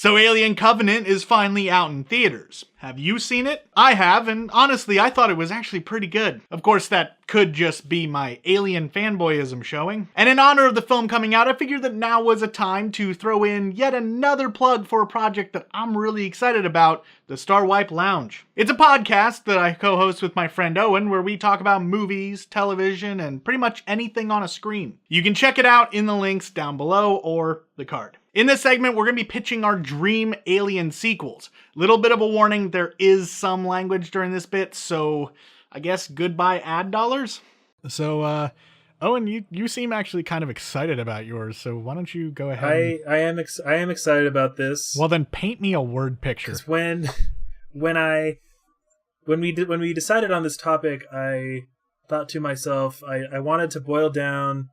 So Alien Covenant is finally out in theaters. Have you seen it? I have, and honestly, I thought it was actually pretty good. Of course, that could just be my Alien fanboyism showing. And in honor of the film coming out, I figured that now was a time to throw in yet another plug for a project that I'm really excited about, the Star Wipe Lounge. It's a podcast that I co-host with my friend Owen, where we talk about movies, television, and pretty much anything on a screen. You can check it out in the links down below or the card. In this segment, we're going to be pitching our dream Alien sequels. Little bit of a warning, there is some language during this bit, so I guess goodbye ad dollars? So, Owen, you seem actually kind of excited about yours, so why don't you go ahead? I am excited about this. Well, then paint me a word picture. When we decided on this topic, I thought to myself, I wanted to boil down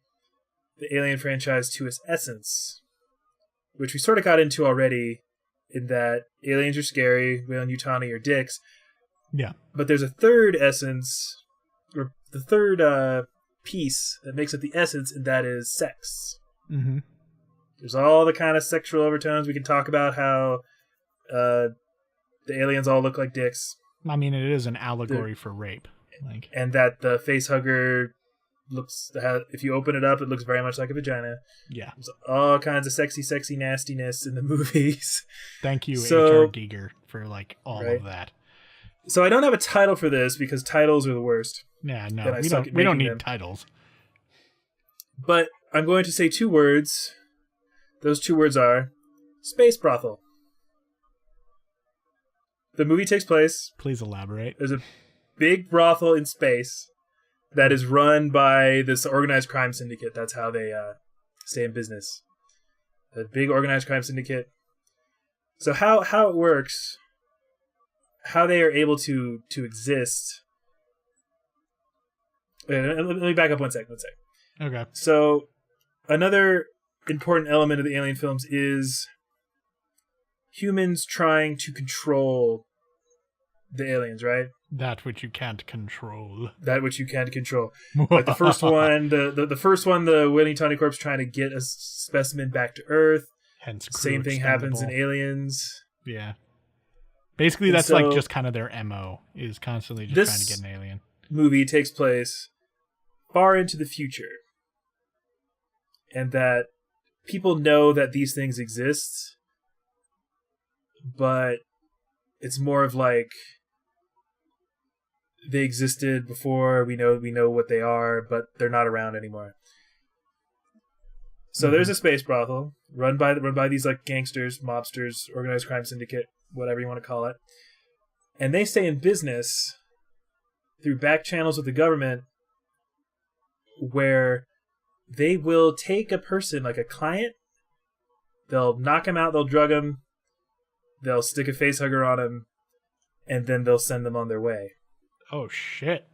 the Alien franchise to its essence, which we sort of got into already, in that aliens are scary, Weyland-Yutani are dicks. Yeah. But there's a third essence, or the third piece that makes up the essence, and that is sex. Mm-hmm. There's all the kind of sexual overtones. We can talk about how the aliens all look like dicks. I mean, it is an allegory for rape. And that the face hugger looks, if you open it up, it looks very much like a vagina. Yeah. There's all kinds of sexy nastiness in the movies. Thank you, H.R. Giger, for all of that. So I don't have a title for this because titles are the worst. Yeah, no, we don't need titles. But I'm going to say 2 words. Those 2 words are space brothel. The movie takes place. Please elaborate. There's a big brothel in space that is run by this organized crime syndicate. That's how they stay in business. A big organized crime syndicate. So how it works, how they are able to exist. Let me back up one sec. Okay. So another important element of the Alien films is humans trying to control the aliens, right? That which you can't control. Like the first one, the first one, the Weyland-Yutani Corp's trying to get a specimen back to Earth. Hence, same thing happens in Aliens. Yeah. Basically, that's just kind of their MO, is constantly just trying to get an alien. Movie takes place far into the future, and that people know that these things exist, but it's more of they existed before, we know what they are, but they're not around anymore. So there's a space brothel run by these gangsters, mobsters, organized crime syndicate, whatever you want to call it. And they stay in business through back channels with the government, where they will take a person, like a client, they'll knock him out, they'll drug him, they'll stick a face hugger on him, and then they'll send them on their way. Oh shit!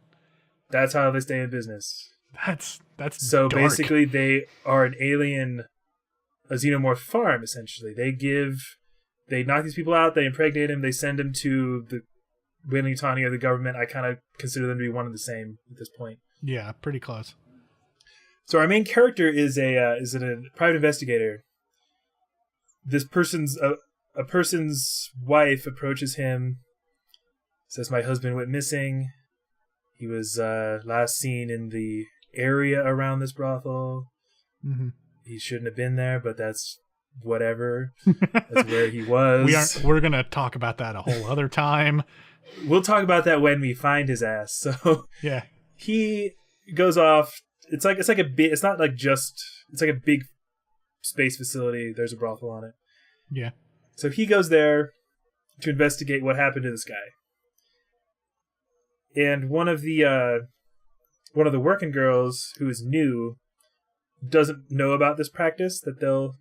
That's how they stay in business. That's so dark. Basically, they are an alien, a xenomorph farm. Essentially, they knock these people out, they impregnate them, they send them to the Weyland-Yutani or the government. I kind of consider them to be one and the same at this point. Yeah, pretty close. So our main character is a private investigator. This person's a person's wife approaches him. Says, my husband went missing. He was last seen in the area around this brothel. Mm-hmm. He shouldn't have been there, but that's whatever. That's where he was. We're going to talk about that a whole other time. We'll talk about that when we find his ass. So yeah, he goes off. It's like a big. It's not it's like a big space facility. There's a brothel on it. Yeah. So he goes there to investigate what happened to this guy. And one of the working girls who is new doesn't know about this practice that they'll,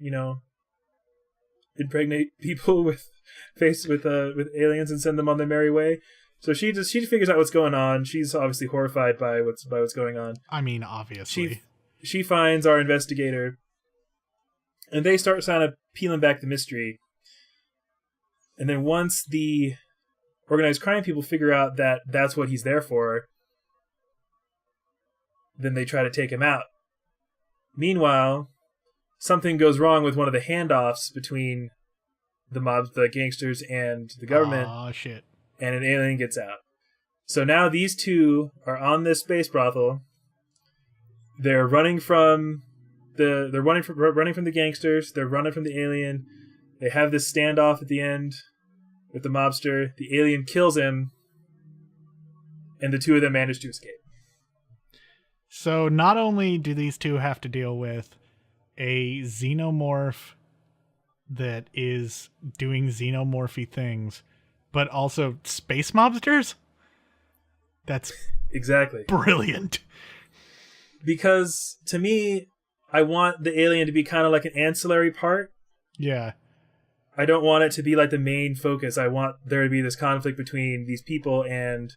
impregnate people with aliens and send them on their merry way. So she figures out what's going on. She's obviously horrified by what's going on. I mean, obviously. She finds our investigator, and they start kind of peeling back the mystery. And then once the organized crime people figure out that that's what he's there for, then they try to take him out. Meanwhile, something goes wrong with one of the handoffs between the gangsters, and the government. Oh shit! And an alien gets out. So now these two are on this space brothel. They're running from running from the gangsters. They're running from the alien. They have this standoff at the end with the mobster. The alien kills him, and the two of them manage to escape. So not only do these two have to deal with a xenomorph that is doing xenomorphy things, but also space mobsters? That's exactly brilliant. Because to me, I want the alien to be kind of like an ancillary part. Yeah. I don't want it to be like the main focus. I want there to be this conflict between these people and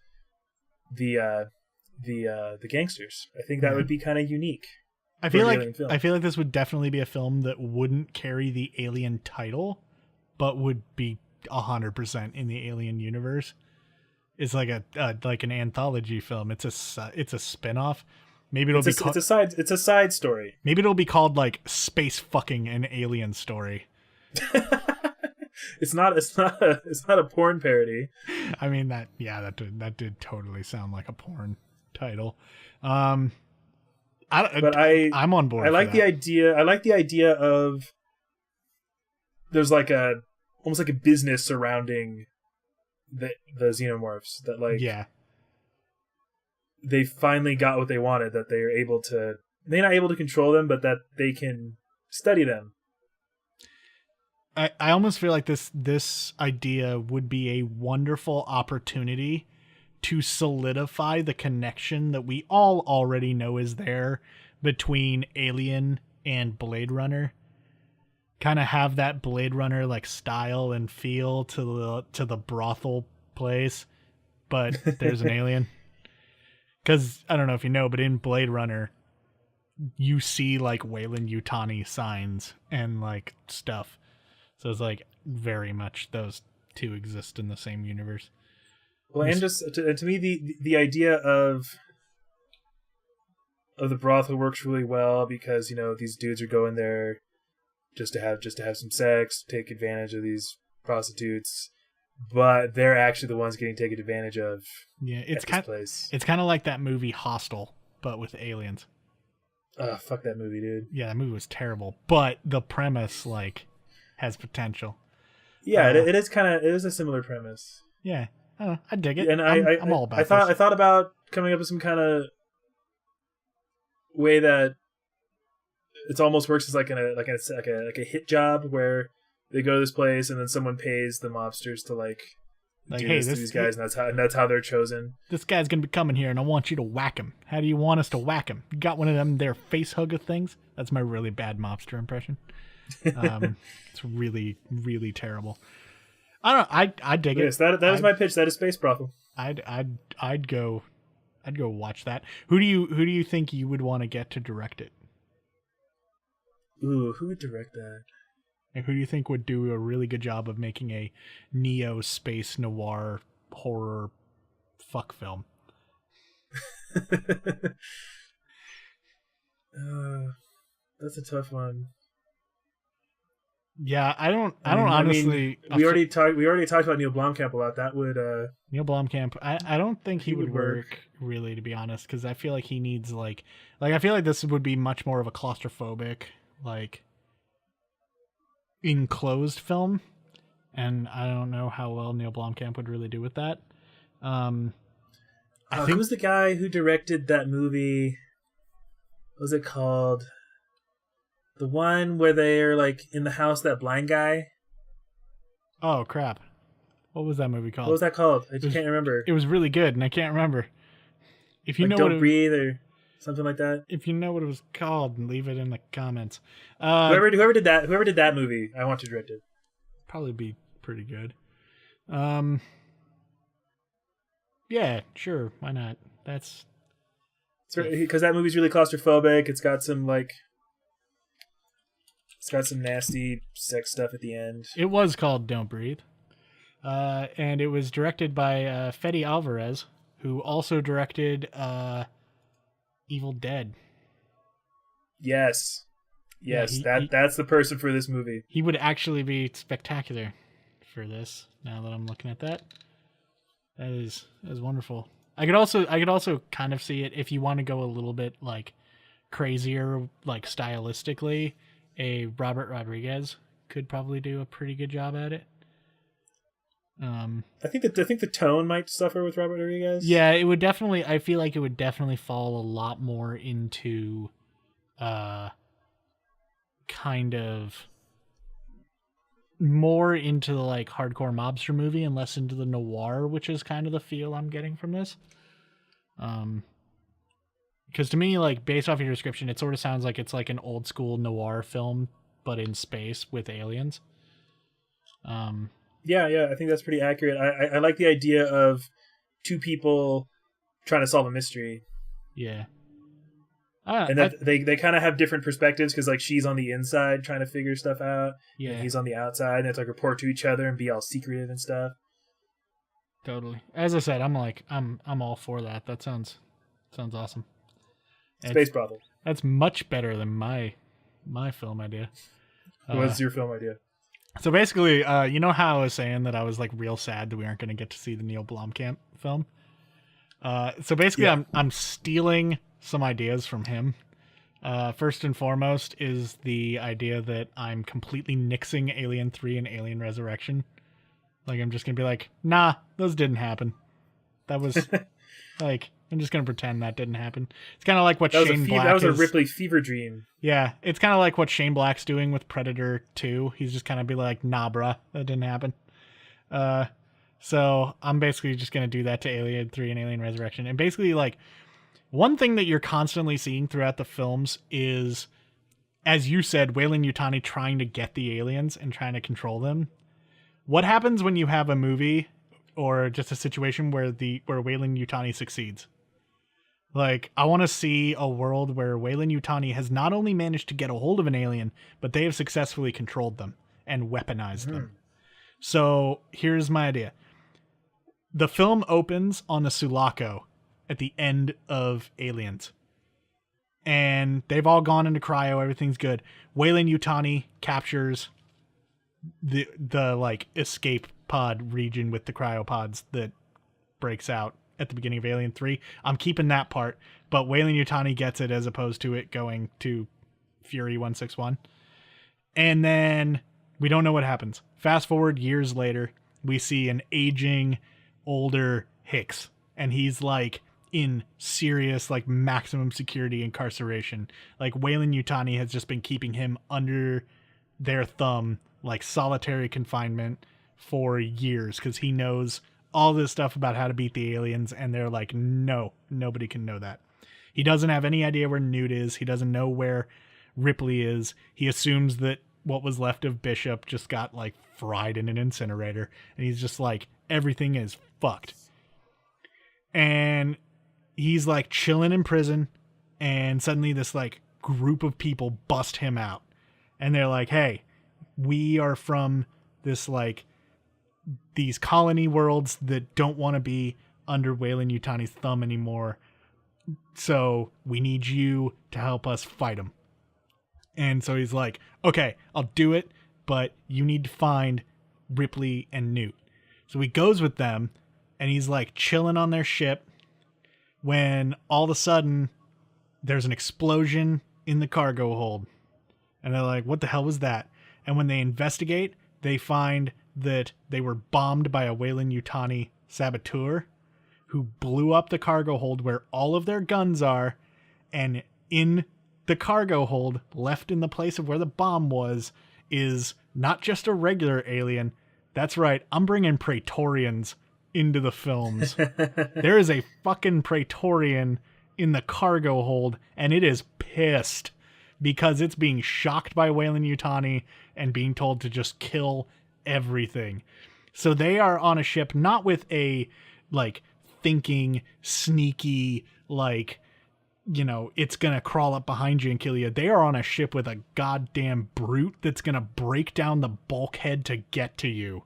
the gangsters. I think that would be kind of unique. I feel like this would definitely be a film that wouldn't carry the Alien title, but would be 100% in the Alien universe. It's like like an anthology film. It's a spin-off. Maybe it's a side story. Maybe it'll be called like Space Fucking an Alien Story. It's not a porn parody. I mean that did totally sound like a porn title. I'm on board. I like the idea. I like the idea of there's like almost like a business surrounding the xenomorphs that like they finally got what they wanted, that they're not able to control them, but that they can study them. I almost feel like this idea would be a wonderful opportunity to solidify the connection that we all already know is there between Alien and Blade Runner. Kind of have that Blade Runner like style and feel to the brothel place, but there's an alien. Because I don't know if you know, but in Blade Runner, you see like Weyland-Yutani signs and like stuff. So it's like very much those two exist in the same universe. Well, and just to me, the idea of the brothel works really well because these dudes are going there just to have some sex, take advantage of these prostitutes, but they're actually the ones getting taken advantage of. Yeah, it's kind of like that movie Hostel, but with aliens. Fuck that movie, dude. Yeah, that movie was terrible, but the premise like has potential. Yeah, it is a similar premise. Yeah, I dig it, and I'm all about. I thought about coming up with some kind of way that it almost works as like a hit job where they go to this place and then someone pays the mobsters to do hey, this to these guys, and that's how they're chosen. This guy's gonna be coming here, and I want you to whack him. How do you want us to whack him? You got one of them there face hugger things? That's my really bad mobster impression. It's really, really terrible. I don't know. I dig it. Yes, that is my pitch. That is Space Brothel. I'd go watch that. Who do you think you would want to get to direct it? Ooh, who would direct that? And who do you think would do a really good job of making a neo space noir horror fuck film? That's a tough one. Yeah, I don't honestly. We already talked about Neil Blomkamp a lot. That would Neil Blomkamp. I don't think he would work really, to be honest, because I feel like he needs like I feel like this would be much more of a claustrophobic enclosed film, and I don't know how well Neil Blomkamp would really do with that. I think who's the guy who directed that movie? What was it called? The one where they're like in the house, that blind guy. Oh crap! What was that movie called? What was that called? I just can't remember. It was really good, and I can't remember. If you know Don't Breathe or something like that. If you know what it was called, leave it in the comments. Whoever did that movie, I want to direct it. Probably be pretty good. Yeah, sure, why not? That's because that movie's really claustrophobic. It's got some nasty sex stuff at the end. It was called Don't Breathe. And it was directed by Fede Alvarez, who also directed Evil Dead. Yes. Yeah, that's the person for this movie. He would actually be spectacular. for this. Now that I'm looking at that, that is wonderful. I could also kind of see it if you want to go a little bit like crazier, like stylistically. A Robert Rodriguez could probably do a pretty good job at it. I think the tone might suffer with Robert Rodriguez. Yeah, it would definitely. I feel like it would definitely fall a lot more into, kind of more into the like hardcore mobster movie and less into the noir, which is kind of the feel I'm getting from this. Because to me, like based off your description, it sort of sounds like it's like an old school noir film, but in space with aliens. Yeah, I think that's pretty accurate. I like the idea of two people trying to solve a mystery. Yeah. And that they kind of have different perspectives because like she's on the inside trying to figure stuff out, yeah, and he's on the outside, and they have to like report to each other and be all secretive and stuff. Totally. As I said, I'm all for that. That sounds awesome. Space Brothel. That's much better than my film idea. What's your film idea? So basically, you know how I was saying that I was like real sad that we aren't going to get to see the Neil Blomkamp film. So basically, yeah. I'm stealing some ideas from him. First and foremost is the idea that I'm completely nixing Alien 3 and Alien Resurrection. Like, I'm just going to be like, nah, those didn't happen. That was, like, I'm just going to pretend that didn't happen. It's kind of like what Shane Black That was a Ripley fever dream. Yeah, it's kind of like what Shane Black's doing with Predator 2. He's just kind of be like, nah, bruh, that didn't happen. So I'm basically just going to do that to Alien 3 and Alien Resurrection. And basically, like, one thing that you're constantly seeing throughout the films is, as you said, Weyland-Yutani trying to get the aliens and trying to control them. What happens when you have a movie or just a situation where Weyland-Yutani succeeds? Like, I want to see a world where Weyland-Yutani has not only managed to get a hold of an alien, but they have successfully controlled them and weaponized them. So here's my idea. The film opens on a Sulaco at the end of Aliens. And they've all gone into cryo. Everything's good. Weyland-Yutani captures the like escape pod region with the cryopods that breaks out at the beginning of Alien 3. I'm keeping that part, but Weyland-Yutani gets it as opposed to it going to Fury 161. And then we don't know what happens. Fast forward years later, we see an aging, older Hicks, and he's like in serious, like maximum security incarceration. Like Weyland-Yutani has just been keeping him under their thumb, like solitary confinement for years, because he knows all this stuff about how to beat the aliens, and they're like, no, nobody can know that. He doesn't have any idea where Newt is. He doesn't know where Ripley is. He assumes that what was left of Bishop just got like fried in an incinerator, and he's just like, everything is fucked. And he's like chilling in prison, and suddenly this like group of people bust him out, and they're like, hey, we are from this like these colony worlds that don't want to be under Weyland-Yutani's thumb anymore, so we need you to help us fight them. And so he's like, okay, I'll do it, but you need to find Ripley and Newt. So he goes with them, and he's like chilling on their ship when all of a sudden there's an explosion in the cargo hold. And they're like, what the hell was that? And when they investigate, they find that they were bombed by a Weyland-Yutani saboteur who blew up the cargo hold where all of their guns are, and in the cargo hold, left in the place of where the bomb was, is not just a regular alien. That's right, I'm bringing Praetorians into the films. There is a fucking Praetorian in the cargo hold, and it is pissed because it's being shocked by Weyland-Yutani and being told to just kill everything. So they are on a ship not with a like thinking sneaky like, you know, it's gonna crawl up behind you and kill you. They are on a ship with a goddamn brute that's gonna break down the bulkhead to get to you.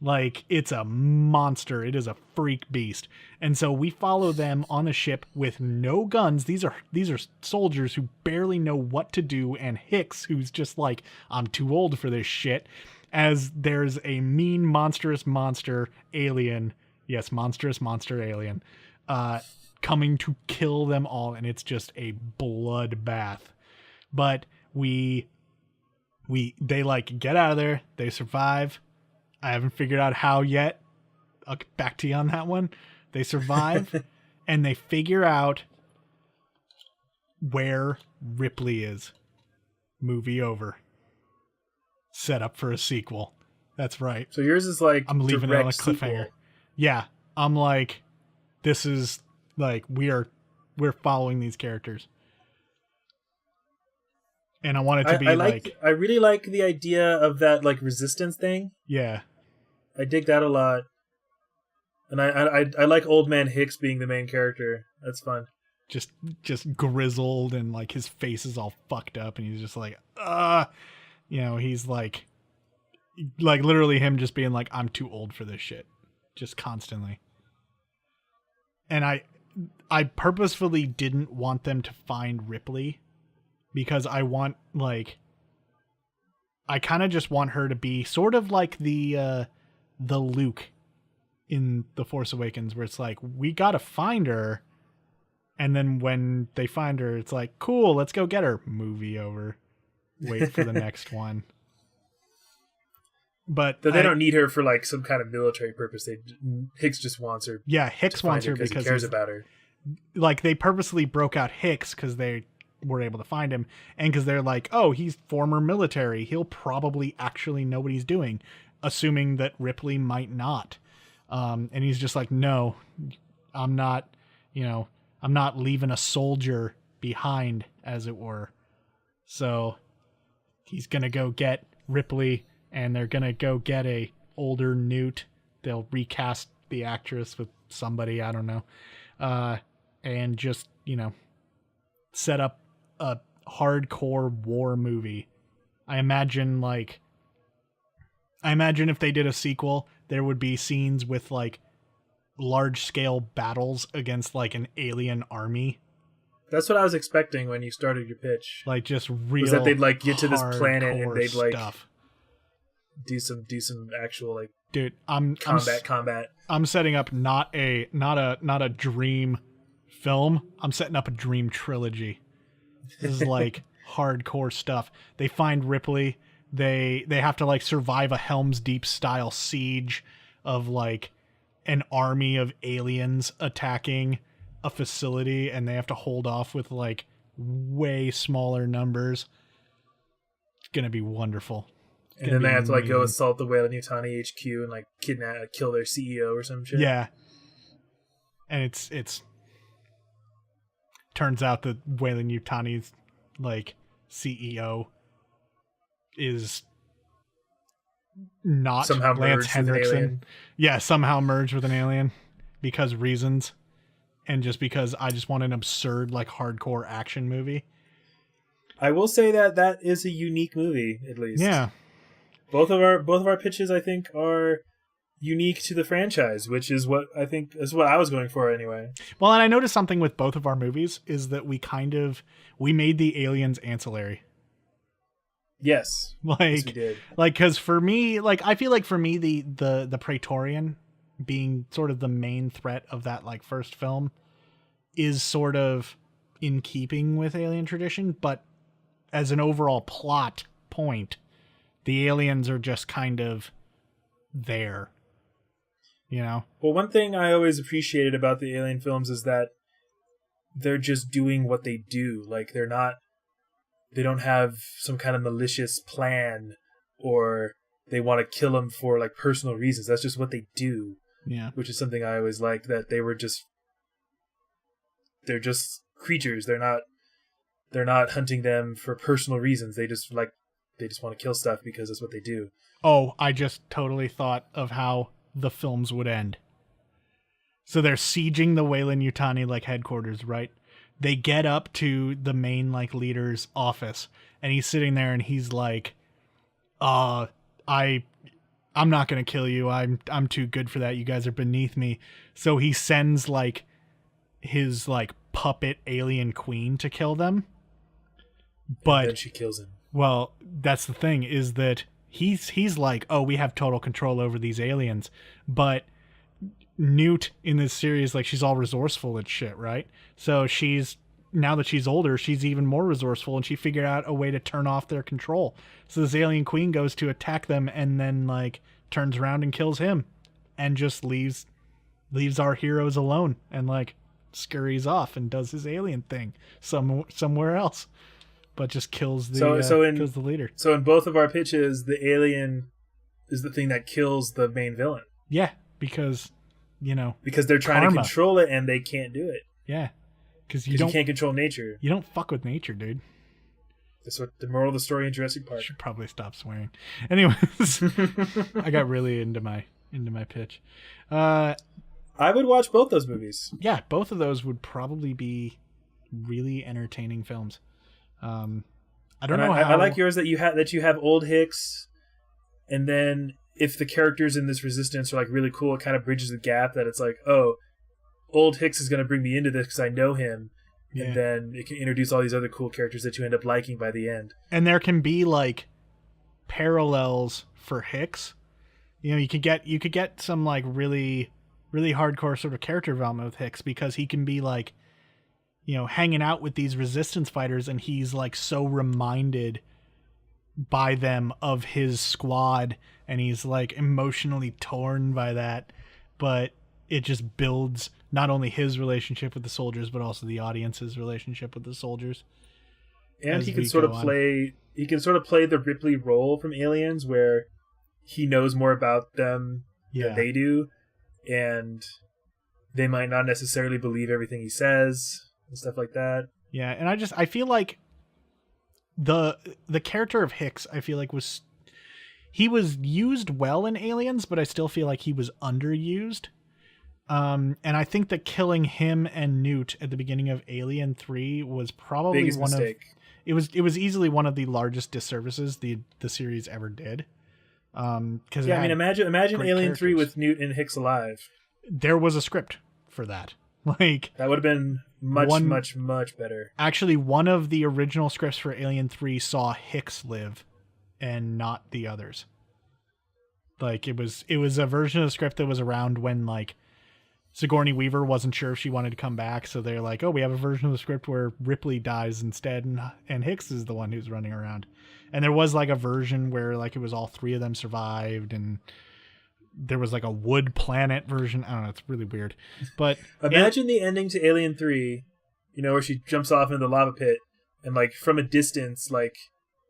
Like, it's a monster. It is a freak beast. And so we follow them on a ship with no guns. These are soldiers who barely know what to do, and Hicks, who's just like, I'm too old for this shit. as there's a mean, monstrous monster alien. Yes, monstrous monster alien. Coming to kill them all, and it's just a bloodbath. But they like get out of there. They survive. I haven't figured out how yet. I'll get back to you on that one. They survive, and they figure out where Ripley is. Movie over. Set up for a sequel. That's right. So yours is like I'm leaving it on a cliffhanger. Sequel. Yeah, I'm like, this is like we're following these characters, and I want it to be I really like the idea of that like resistance thing. Yeah, I dig that a lot, and I like Old Man Hicks being the main character. That's fun. Just grizzled and like his face is all fucked up, and he's just like, he's like literally him just being like, I'm too old for this shit, just constantly. And I purposefully didn't want them to find Ripley because I want I kind of just want her to be sort of like the Luke in The Force Awakens, where it's like, we gotta find her, and then when they find her, it's like, cool, let's go get her. Movie over. Wait for the next one. But they don't need her for like some kind of military purpose. Hicks just wants her. Yeah, Hicks wants her because he cares about her. Like, they purposely broke out Hicks because they were able to find him, and because they're like, oh, he's former military, he'll probably actually know what he's doing, assuming that Ripley might not. And he's just like, no, I'm not leaving a soldier behind, as it were. So he's gonna go get Ripley, and they're gonna go get a older Newt. They'll recast the actress with somebody, I don't know, and just set up a hardcore war movie. I imagine if they did a sequel, there would be scenes with like large scale battles against like an alien army. That's what I was expecting when you started your pitch. Like, just real, was that they'd like get to this planet and they'd like stuff. do some actual like, dude, combat. I'm setting up not a dream film. I'm setting up a dream trilogy. This is like hardcore stuff. They find Ripley. They have to like survive a Helm's Deep style siege of like an army of aliens attacking a facility, and they have to hold off with like way smaller numbers. It's gonna be wonderful. And then they have to like go assault the Weyland-Yutani HQ and like kill their CEO or some shit. Yeah. And it's turns out that Weyland-Yutani's like CEO is not somehow Lance Henriksen. Yeah, somehow merged with an alien because reasons. And just because I just want an absurd, like, hardcore action movie. I will say that is a unique movie, at least. Yeah. Both of our pitches, I think, are unique to the franchise, which is what I think is what I was going for anyway. Well, and I noticed something with both of our movies is that we made the aliens ancillary. Yes. Yes, we did. Like, because for me, like, I feel like for me, the Praetorian being sort of the main threat of that like first film is sort of in keeping with alien tradition, but as an overall plot point, the aliens are just kind of there, Well, one thing I always appreciated about the alien films is that they're just doing what they do. Like, they don't have some kind of malicious plan, or they want to kill them for like personal reasons. That's just what they do. Yeah. Which is something I always liked, that they're just creatures. They're not hunting them for personal reasons. They just want to kill stuff because that's what they do. Oh, I just totally thought of how the films would end. So they're sieging the Weyland-Yutani like headquarters, right? They get up to the main like leader's office, and he's sitting there and he's like, I'm not going to kill you. I'm too good for that. You guys are beneath me. So he sends like his like puppet alien queen to kill them. But and then she kills him. Well, that's the thing, is that he's like, oh, we have total control over these aliens, but Newt in this series, like, she's all resourceful and shit, right? So now that she's older, she's even more resourceful, and she figured out a way to turn off their control. So this alien queen goes to attack them and then, like, turns around and kills him and just leaves our heroes alone and, like, scurries off and does his alien thing somewhere else, but just kills kills the leader. So in both of our pitches, the alien is the thing that kills the main villain. Yeah, because they're trying to control it and they can't do it. Yeah, because you can't control nature. You don't fuck with nature, dude. That's what the moral of the story in Jurassic Park. I should probably stop swearing. Anyways, I got really into my pitch. I would watch both those movies. Yeah, both of those would probably be really entertaining films. I don't know how. I like yours that you have old Hicks, and then if the characters in this Resistance are like really cool, it kind of bridges the gap that it's like, oh, old Hicks is going to bring me into this because I know him, and then it can introduce all these other cool characters that you end up liking by the end. And there can be like parallels for Hicks. You could get some like really really hardcore sort of character development with Hicks, because he can be like, hanging out with these Resistance fighters, and he's like so reminded by them of his squad, and he's like emotionally torn by that, but it just builds not only his relationship with the soldiers, but also the audience's relationship with the soldiers. And he can sort of play the Ripley role from Aliens, where he knows more about them than they do, and they might not necessarily believe everything he says and stuff like that. Yeah, and I feel like the character of Hicks, I feel like he was used well in Aliens, but I still feel like he was underused. And I think that killing him and Newt at the beginning of Alien 3 was probably biggest mistake. It was easily one of the largest disservices the series ever did. Because imagine Alien 3 with Newt and Hicks alive. There was a script for that. Like, that would have been much better. Actually, one of the original scripts for Alien 3 saw Hicks live and not the others. Like, it was a version of the script that was around when, like, Sigourney Weaver wasn't sure if she wanted to come back, so they're like, oh, we have a version of the script where Ripley dies instead, and Hicks is the one who's running around. And there was like a version where like it was all three of them survived, and there was like a wood planet version. I don't know, it's really weird. But imagine the ending to Alien 3, where she jumps off into the lava pit, and like from a distance, like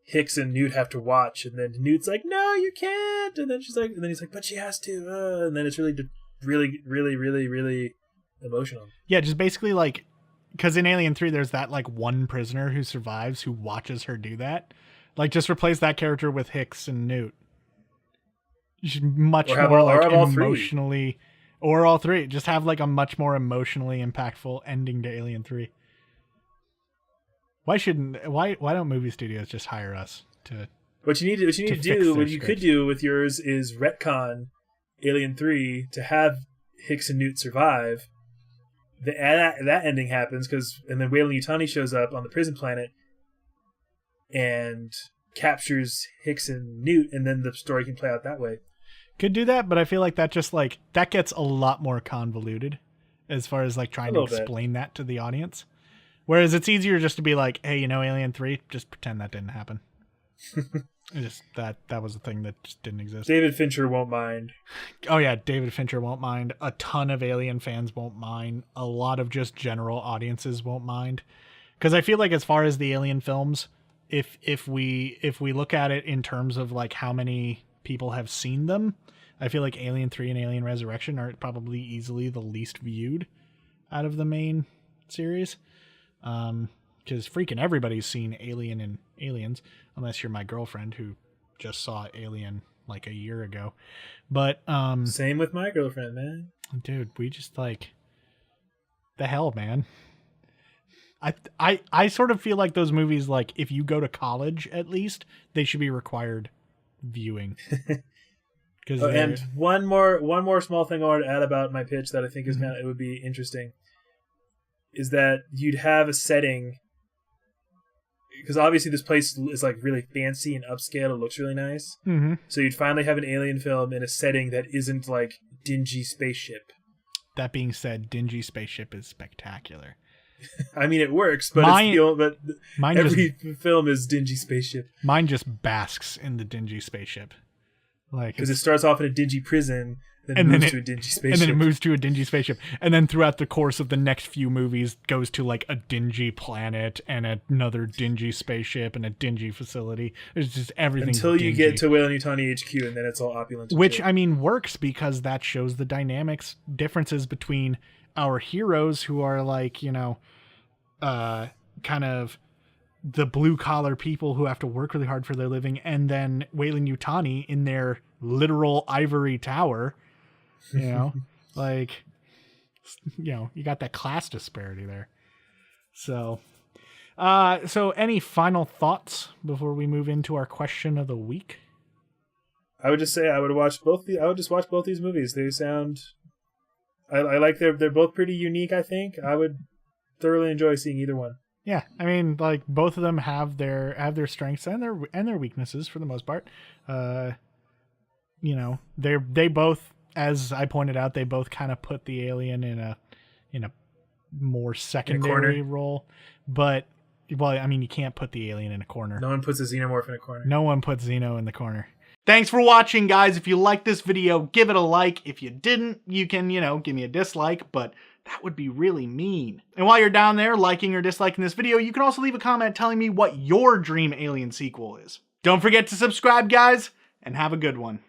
Hicks and Newt have to watch, and then Newt's like, no, you can't, and then he's like, but she has to, and then it's really emotional. Yeah, just basically like, because in Alien 3 there's that like one prisoner who survives who watches her do that. Like, just replace that character with Hicks and Newt. Much more like emotionally, or all three. Just have like a much more emotionally impactful ending to Alien 3. Why don't movie studios just hire us to? What you could do with yours is retcon Alien 3 to have Hicks and Newt survive. That ending happens and then Weyland Yutani shows up on the prison planet and captures Hicks and Newt, and then the story can play out that way. Could do that, but I feel like that just like that gets a lot more convoluted as far as like trying to explain that to the audience. Whereas it's easier just to be like, hey, Alien 3, just pretend that didn't happen. Just that was a thing that just didn't exist. David Fincher won't mind. Oh yeah, David Fincher won't mind. A ton of Alien fans won't mind. A lot of just general audiences won't mind. Because I feel like as far as the Alien films, if we look at it in terms of like how many people have seen them, I feel like Alien 3 and Alien Resurrection are probably easily the least viewed out of the main series. Because freaking everybody's seen Alien and Aliens, unless you're my girlfriend who just saw Alien like a year ago. But same with my girlfriend, man. Dude, we just like the hell, man. I sort of feel like those movies, like if you go to college, at least they should be required viewing. And one more small thing I want to add about my pitch that I think is it would be interesting is that you'd have a setting because obviously this place is like really fancy and upscale. It looks really nice. Mm-hmm. So you'd finally have an alien film in a setting that isn't like dingy spaceship. That being said, dingy spaceship is spectacular. I mean, it works, but every film is dingy spaceship. Mine just basks in the dingy spaceship. Like, because it starts off in a dingy prison, then it moves to a dingy spaceship. And then it moves to a dingy spaceship. And then throughout the course of the next few movies goes to like a dingy planet and another dingy spaceship and a dingy facility. There's just everything until dingy. You get to Weyland-Yutani HQ, and then it's all opulent. Which, I mean, works because that shows the dynamics, differences between our heroes who are like, you know, kind of the blue collar people who have to work really hard for their living, and then Weyland-Yutani in their literal ivory tower, you know, like, you know, you got that class disparity there. So any final thoughts before we move into our question of the week? I would just say I would watch both these movies. They sound, I like they're both pretty unique. I think I would thoroughly enjoy seeing either one. Yeah, I mean, like, both of them have their strengths and their weaknesses for the most part. You know, they both, as I pointed out, they both kind of put the alien in a more secondary role. But, well, I mean, you can't put the alien in a corner. No one puts a xenomorph in a corner. No one puts Xeno in the corner. Thanks for watching, guys. If you liked this video, give it a like. If you didn't, you can, you know, give me a dislike, but that would be really mean. And while you're down there liking or disliking this video, you can also leave a comment telling me what your dream Alien sequel is. Don't forget to subscribe, guys, and have a good one.